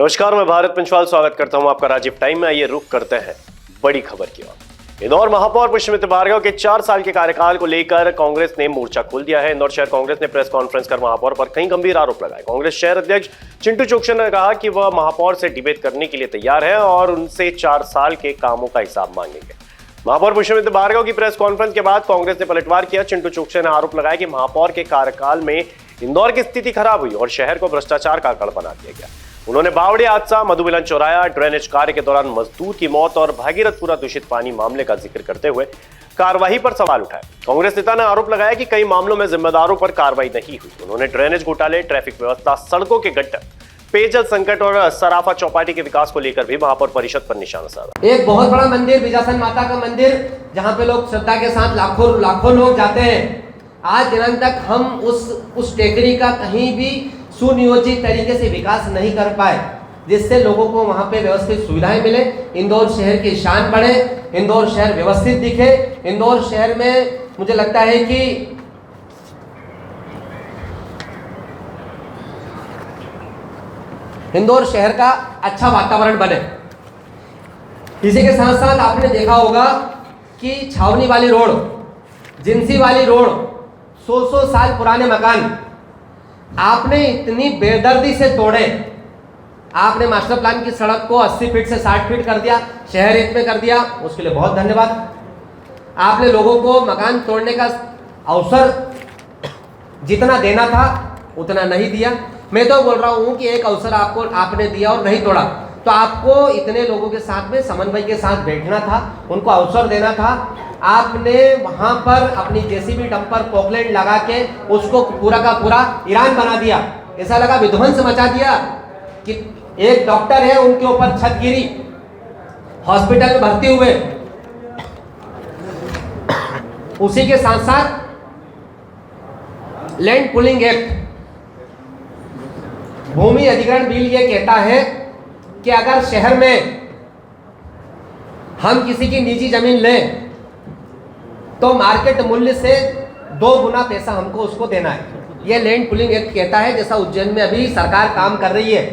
नमस्कार, मैं भारत पंचवाल स्वागत करता हूं आपका राजीव टाइम में। आइए रुख करते हैं बड़ी खबर की ओर। इंदौर महापौर पुष्पमित्र भार्गव के 4 साल के कार्यकाल को लेकर कांग्रेस ने मोर्चा खोल दिया है। इंदौर शहर कांग्रेस ने प्रेस कॉन्फ्रेंस कर महापौर पर कई गंभीर आरोप लगाए। कांग्रेस शहर अध्यक्ष चिंटू चोकसी ने कहा कि वह महापौर से डिबेट करने के लिए तैयार है और उनसे 4 साल के कामों का हिसाब मांगेंगे। महापौर पुष्पमित्र भार्गव की प्रेस कॉन्फ्रेंस के बाद कांग्रेस ने पलटवार किया। चिंटू चोकसी ने आरोप लगाया कि महापौर के कार्यकाल में इंदौर की स्थिति खराब हुई और शहर को भ्रष्टाचार का गढ़ बना दिया गया। उन्होंने बावड़ी हादसा, मधुमिलन चौराया, ड्रेनेज कार्य के दौरान मजदूर की मौत और भागीरथपुरा दूषित पानी मामले का जिक्र करते हुए कार्रवाई पर सवाल उठाए। कांग्रेस नेता ने आरोप लगाया कि कई मामलों में जिम्मेदारों पर कार्रवाई नहीं हुई। उन्होंने ड्रेनेज घोटाले, ट्रैफिक व्यवस्था, सड़कों के गड्ढे, पेयजल संकट और सराफा चौपाटी के विकास को लेकर भी महापौर परिषद पर निशाना साधा। एक बहुत बड़ा मंदिर, विजासन माता का मंदिर, जहां पे लोग श्रद्धा के साथ लाखों लोग जाते हैं। आज दिनांक तक हम उस टेकरी का कहीं भी सुनियोजित तरीके से विकास नहीं कर पाए, जिससे लोगों को वहां पे व्यवस्थित सुविधाएं मिले, इंदौर शहर की शान बढ़े, इंदौर शहर व्यवस्थित दिखे। इंदौर शहर में मुझे लगता है कि इंदौर शहर का अच्छा वातावरण बने। इसी के साथ साथ आपने देखा होगा कि छावनी वाली रोड, जिंसी वाली रोड, 100 साल पुराने मकान आपने इतनी बेदर्दी से तोड़े। आपने मास्टर प्लान की सड़क को 80 फीट से 60 फीट कर दिया, शहर हित में कर दिया, उसके लिए बहुत धन्यवाद। आपने लोगों को मकान तोड़ने का अवसर जितना देना था उतना नहीं दिया। मैं तो बोल रहा हूं कि एक अवसर आपने दिया और नहीं तोड़ा, तो आपको इतने लोगों के साथ में समन्वय के साथ बैठना था, उनको अवसर देना था। आपने वहां पर अपनी जेसीबी डंपर पॉकलेट लगा के उसको पूरा का पूरा ईरान बना दिया। ऐसा लगा विध्वंस मचा दिया कि एक डॉक्टर है, उनके ऊपर छत गिरी, हॉस्पिटल में भर्ती हुए। उसी के साथ साथ लैंड पुलिंग एक्ट, भूमि अधिग्रहण बिल ये कहता है कि अगर शहर में हम किसी की निजी जमीन लें तो मार्केट मूल्य से 2 गुना पैसा हमको उसको देना है। यह लैंड पुलिंग एक्ट कहता है, जैसा उज्जैन में अभी सरकार काम कर रही है।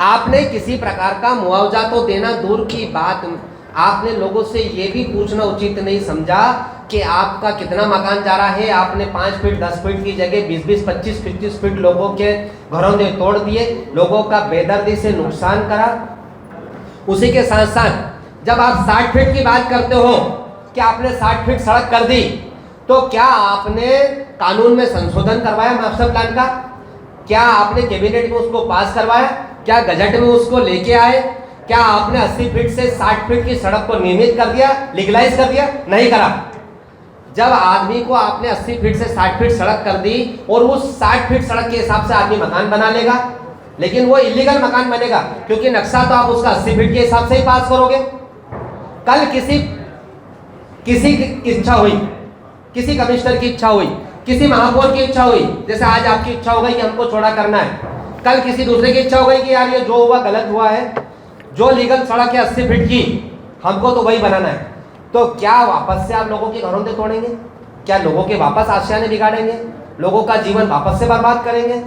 आपने किसी प्रकार का मुआवजा तो देना दूर की बात, आपने लोगों से यह भी पूछना उचित नहीं समझा कि आपका कितना मकान जा रहा है। आपने 5 फीट 10 फीट की जगह 20-20, 25-25 फीट लोगों के घरों ने तोड़ दिए, लोगों का बेदर्दी से नुकसान करा। उसी के साथ साथ जब आप 60 फीट की बात करते हो कि आपने 60 फीट सड़क कर दी, तो क्या आपने कानून में संशोधन करवाया मास्टर प्लान का? क्या आपने कैबिनेट में उसको पास करवाया? क्या गजट में उसको लेके आए? क्या आपने 80 फीट से 60 फीट की सड़क को नियमित कर दिया, लीगलाइज कर दिया? नहीं करा। जब आदमी को आपने 80 फीट से 60 फीट सड़क कर दी और उस 60 फीट सड़क के हिसाब से आदमी मकान बना लेगा, लेकिन वो इलीगल मकान बनेगा, क्योंकि नक्शा तो आप उसका 80 फीट के हिसाब से ही पास करोगे। कल किसी की इच्छा हुई, किसी कमिश्नर की इच्छा हुई, किसी महापौर की इच्छा हुई, जैसे आज आपकी इच्छा हो गई कि हमको चौड़ा करना है, कल किसी दूसरे की इच्छा हो गई कि यार ये जो हुआ गलत हुआ है, जो लीगल सड़क है 80 फीट की, हमको तो वही बनाना है। तो क्या वापस से आप लोगों के घरों से तोड़ेंगे? क्या लोगों के वापस आशियाने बिगाड़ेंगे? लोगों का जीवन वापस से बर्बाद करेंगे?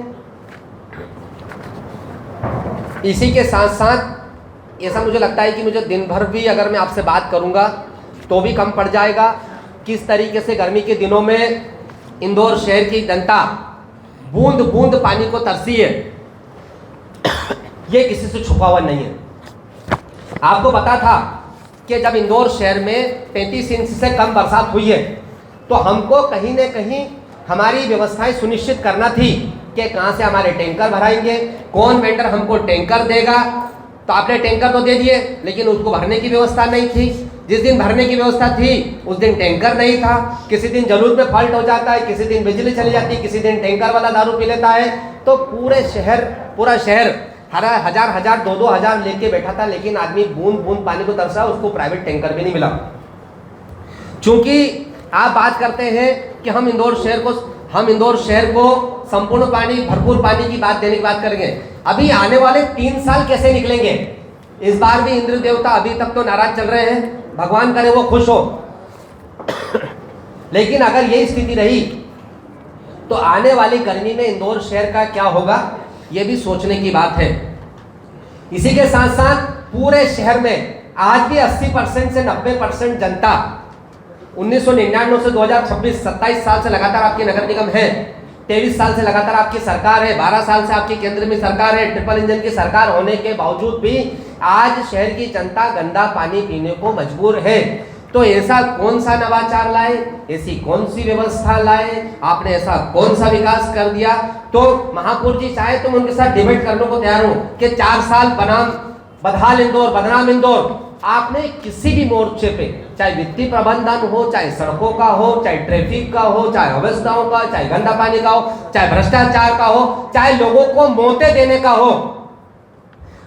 इसी के साथ साथ ऐसा मुझे लगता है कि मुझे दिन भर भी अगर मैं आपसे बात करूंगा तो भी कम पड़ जाएगा। किस तरीके से गर्मी के दिनों में इंदौर शहर की जनता बूंद बूंद पानी को तरसी है, ये किसी से छुपा हुआ नहीं है। आपको पता था कि जब इंदौर शहर में 35 इंच से कम बरसात हुई है तो हमको कहीं न कहीं हमारी व्यवस्थाएं सुनिश्चित करना थी कि कहां से हमारे टैंकर भराएंगे, कौन वेंडर हमको टैंकर देगा। तो आपने टैंकर तो दे दिए, लेकिन उसको भरने की व्यवस्था नहीं थी। जिस दिन भरने की व्यवस्था थी उस दिन टैंकर नहीं था। किसी दिन जलूद में फॉल्ट हो जाता है, किसी दिन बिजली चली जाती है, किसी दिन टैंकर वाला दारू पी लेता है। तो पूरा शहर हजार 2-2 हजार लेके बैठा था, लेकिन आदमी बूंद बूंद पानी को तरसा, उसको प्राइवेट टैंकर भी नहीं मिला। चूंकि आप बात करते हैं कि हम इंदौर शहर को संपूर्ण पानी, भरपूर पानी की बात देने की बात करेंगे। अभी आने वाले 3 साल कैसे निकलेंगे? इस बार भी इंद्र देवता अभी तक तो नाराज चल रहे हैं, भगवान करे वो खुश हो। लेकिन अगर यही स्थिति रही तो आने वाली गर्मी में इंदौर शहर का क्या होगा, ये भी सोचने की बात है। इसी के साथ साथ पूरे शहर में आज भी 80% से 90% जनता 1999 से 2026 27 साल से लगातार आपकी नगर निगम है, 23 साल से लगातार आपकी सरकार है, 12 साल से आपकी केंद्र में सरकार है, ट्रिपल इंजन की सरकार होने के बावजूद भी आज शहर की जनता गंदा पानी पीने को मजबूर है। तो ऐसा कौन सा नवाचार लाए, ऐसी कौन सी व्यवस्था लाए, आपने ऐसा कौन सा विकास कर दिया? तो महापौर जी चाहे तो मैं उनके साथ डिबेट करने को तैयार हूं कि 4 साल बदहाल इंदौर, बदनाम इंदौर आपने किसी भी मोर्चे पे, चाहे वित्तीय प्रबंधन हो, चाहे सड़कों का हो, चाहे ट्रैफिक का हो, चाहे अवस्थाओं का, चाहे गंदा पानी का हो, चाहे भ्रष्टाचार का हो, चाहे लोगों को मौतें देने का हो,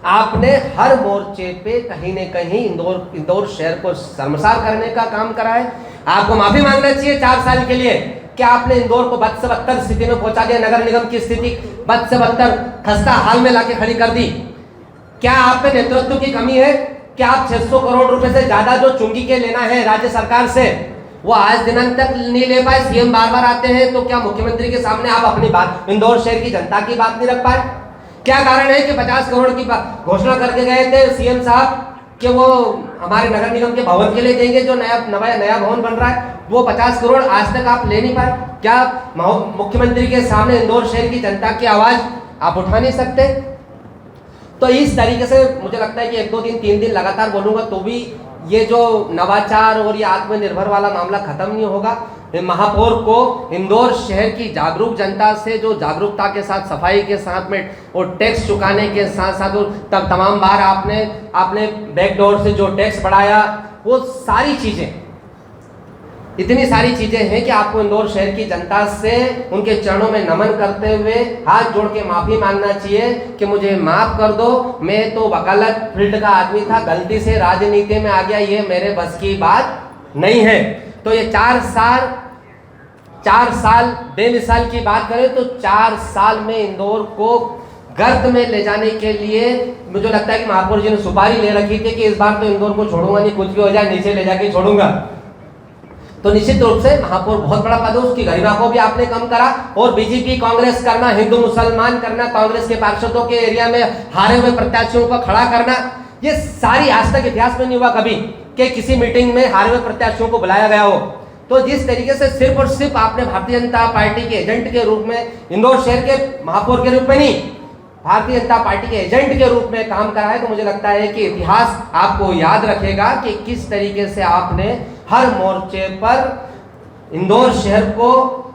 आपने हर मोर्चे पे कहीं न कहीं इंदौर शहर को शर्मसार करने का काम करा है। आपको माफी मांगना चाहिए 4 साल के लिए कि आपने इंदौर को बद से बदतर स्थिति में पहुंचा दिया, नगर निगम की स्थिति बद से बदतर खस्ता हाल में लाके खड़ी कर दी। क्या आप पे नेतृत्व की कमी है? क्या आप 600 करोड़ रुपए से ज्यादा जो चुंगी के लेना है राज्य सरकार से, वो आज दिनांक तक नहीं ले पाए? सीएम बार बार आते हैं तो क्या मुख्यमंत्री के सामने आप अपनी बात, इंदौर शहर की जनता की बात नहीं रख पाए? क्या कारण है कि 50 करोड़ की घोषणा करके गए थे सीएम साहब कि वो हमारे नगर निगम के भवन के लिए देंगे, जो नया भवन बन रहा है, वो 50 करोड़ आज तक आप ले नहीं पाए? क्या मुख्यमंत्री के सामने इंदौर शहर की जनता की आवाज आप उठा नहीं सकते? तो इस तरीके से मुझे लगता है कि 1 2 दिन 3 दिन लगातार बोलूंगा तो भी ये जो नवाचार और ये आत्मनिर्भर वाला मामला खत्म नहीं होगा। महापौर को इंदौर शहर की जागरूक जनता से जो जागरूकता के साथ, सफाई के साथ में और टैक्स चुकाने के साथ साथ तब तमाम बार आपने बैकडोर से जो टैक्स बढ़ाया, वो सारी चीजें, इतनी सारी चीजें हैं कि आपको इंदौर शहर की जनता से उनके चरणों में नमन करते हुए हाथ जोड़ के माफी मांगना चाहिए कि मुझे माफ कर दो, मैं तो वकालत फील्ड का आदमी था, गलती से राजनीति में आ गया, ये मेरे बस की बात नहीं है। तो ये 4 साल बेमिसाल की बात करें तो 4 साल में इंदौर को गर्त में ले जाने के लिए मुझे लगता है कि महापौर जी ने सुपारी ले रखी थी कि इस बार तो इंदौर को छोड़ूंगा नहीं, कुछ भी हो जाए नीचे ले जाके छोड़ूंगा। तो निश्चित रूप से महापौर बहुत बड़ा पद है, उसकी गरिमा को भी आपने कम करा। और बीजेपी कांग्रेस करना, हिंदू मुसलमान करना, कांग्रेस के पार्षदों के एरिया में हारे हुए प्रत्याशियों को खड़ा करना, ये सारी आज तक इतिहास में नहीं हुआ कभी कि किसी मीटिंग में हारे हुए प्रत्याशियों को बुलाया गया हो। तो जिस तरीके से सिर्फ और सिर्फ आपने भारतीय जनता पार्टी के एजेंट के रूप में, इंदौर शहर के महापौर के रूप में नहीं, भारतीय जनता पार्टी के एजेंट के रूप में काम करा है, तो मुझे लगता है कि इतिहास आपको याद रखेगा कि किस तरीके से आपने हर मोर्चे पर इंदौर शहर को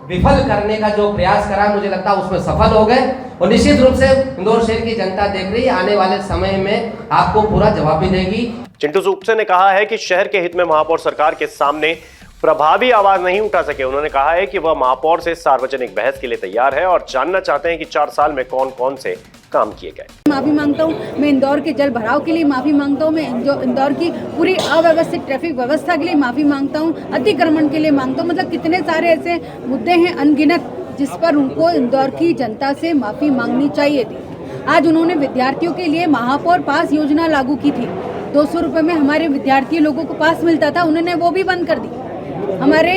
विफल करने का जो प्रयास करा, मुझे लगता है उसमें सफल हो गए। और निश्चित रूप से इंदौर शहर की जनता देख रही है, आने वाले समय में आपको पूरा जवाब भी देगी। चिंटू सुपसे ने कहा है कि शहर के हित में महापौर सरकार के सामने प्रभावी आवाज नहीं उठा सके। उन्होंने कहा है कि वह महापौर से सार्वजनिक बहस के लिए तैयार है और जानना चाहते हैं कि 4 साल में कौन कौन से काम किए गए। माफी मांगता हूँ, मैं इंदौर के जल भराव के लिए माफी मांगता हूँ, मैं जो इंदौर की पूरी अव्यवस्थित ट्रैफिक व्यवस्था के लिए माफी मांगता हूँ, अतिक्रमण के लिए मांगता हूँ। मतलब कितने सारे ऐसे मुद्दे हैं अनगिनत जिस पर उनको इंदौर की जनता से माफी मांगनी चाहिए थी। आज उन्होंने विद्यार्थियों के लिए महापौर पास योजना लागू की थी, 200 रुपये में हमारे विद्यार्थी लोगों को पास मिलता था, उन्होंने वो भी बंद कर दी। हमारे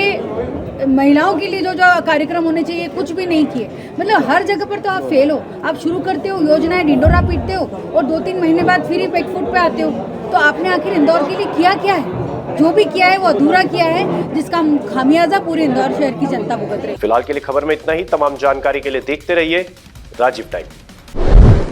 महिलाओं के लिए जो कार्यक्रम होने चाहिए कुछ भी नहीं किए। मतलब हर जगह पर तो आप फेल हो, आप शुरू करते हो योजनाएं, ढिंडोरा पीटते हो और 2-3 महीने बाद फिर ही बैकफुट पे आते हो। तो आपने आखिर इंदौर के लिए किया क्या है? जो भी किया है वो अधूरा किया है, जिसका खामियाजा पूरे इंदौर शहर की जनता भुगत रही है। फिलहाल के लिए खबर में इतना ही। तमाम जानकारी के लिए देखते रहिए राजीव टाइम।